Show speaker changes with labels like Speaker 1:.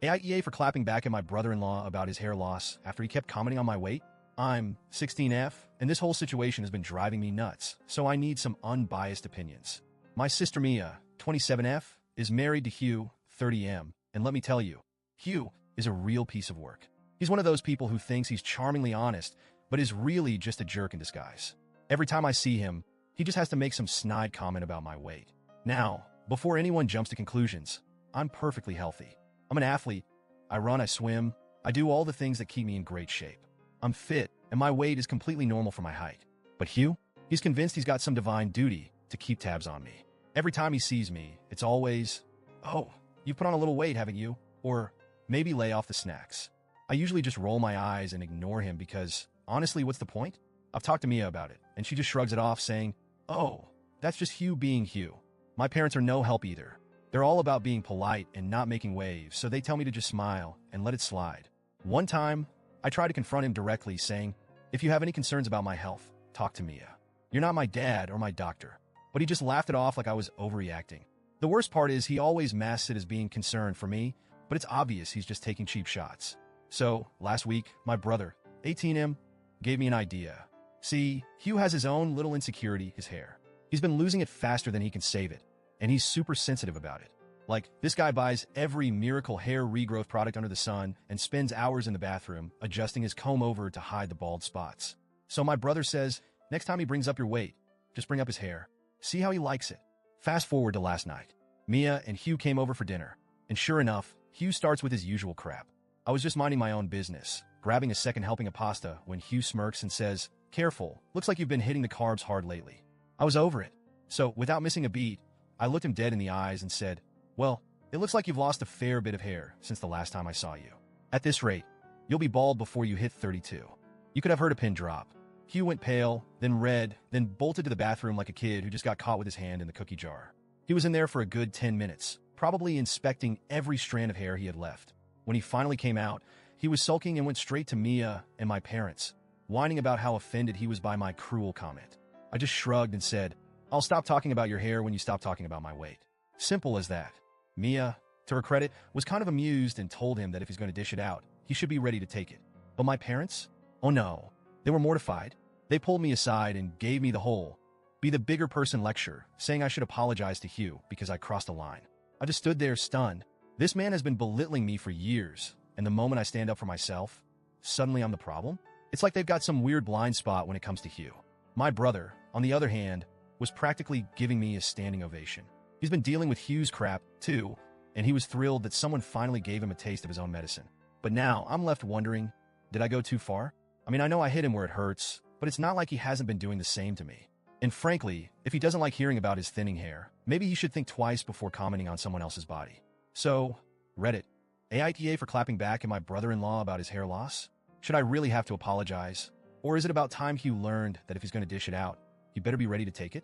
Speaker 1: AITA for clapping back at my brother-in-law about his hair loss after he kept commenting on my weight. I'm 16F, and this whole situation has been driving me nuts, so I need some unbiased opinions. My sister Mia, 27F, is married to Hugh, 30M, and let me tell you, Hugh is a real piece of work. He's one of those people who thinks he's charmingly honest, but is really just a jerk in disguise. Every time I see him, he just has to make some snide comment about my weight. Now, before anyone jumps to conclusions, I'm perfectly healthy. I'm an athlete. I run, I swim, I do all the things that keep me in great shape. I'm fit, and my weight is completely normal for my height. But Hugh? He's convinced he's got some divine duty to keep tabs on me. Every time he sees me, it's always, "Oh, you've put on a little weight, haven't you?" Or, "Maybe lay off the snacks." I usually just roll my eyes and ignore him because, honestly, what's the point? I've talked to Mia about it, and she just shrugs it off, saying, "Oh, that's just Hugh being Hugh." My parents are no help either. They're all about being polite and not making waves, so they tell me to just smile and let it slide. One time, I tried to confront him directly, saying, "If you have any concerns about my health, talk to Mia. You're not my dad or my doctor." But he just laughed it off like I was overreacting. The worst part is he always masks it as being concerned for me, but it's obvious he's just taking cheap shots. So, last week, my brother, 18M, gave me an idea. See, Hugh has his own little insecurity, his hair. He's been losing it faster than he can save it, and he's super sensitive about it. Like, this guy buys every miracle hair regrowth product under the sun and spends hours in the bathroom adjusting his comb over to hide the bald spots. So my brother says, next time he brings up your weight, just bring up his hair. See how he likes it. Fast forward to last night. Mia and Hugh came over for dinner, and sure enough, Hugh starts with his usual crap. I was just minding my own business, grabbing a second helping of pasta when Hugh smirks and says, "Careful, looks like you've been hitting the carbs hard lately." I was over it. So, without missing a beat, I looked him dead in the eyes and said, "Well, it looks like you've lost a fair bit of hair since the last time I saw you. At this rate, you'll be bald before you hit 32. You could have heard a pin drop." Hugh went pale, then red, then bolted to the bathroom like a kid who just got caught with his hand in the cookie jar. He was in there for a good 10 minutes, probably inspecting every strand of hair he had left. When he finally came out, he was sulking and went straight to Mia and my parents, whining about how offended he was by my cruel comment. I just shrugged and said, "I'll stop talking about your hair when you stop talking about my weight." Simple as that. Mia, to her credit, was kind of amused and told him that if he's going to dish it out, he should be ready to take it. But my parents? Oh no. They were mortified. They pulled me aside and gave me the whole be the bigger person lecture, saying I should apologize to Hugh because I crossed a line. I just stood there stunned. This man has been belittling me for years, and the moment I stand up for myself, suddenly I'm the problem? It's like they've got some weird blind spot when it comes to Hugh. My brother, on the other hand, was practically giving me a standing ovation. He's been dealing with Hugh's crap, too, and he was thrilled that someone finally gave him a taste of his own medicine. But now, I'm left wondering, did I go too far? I mean, I know I hit him where it hurts, but it's not like he hasn't been doing the same to me. And frankly, if he doesn't like hearing about his thinning hair, maybe he should think twice before commenting on someone else's body. So, Reddit, AITA for clapping back at my brother-in-law about his hair loss? Should I really have to apologize? Or is it about time Hugh learned that if he's going to dish it out, he better be ready to take it?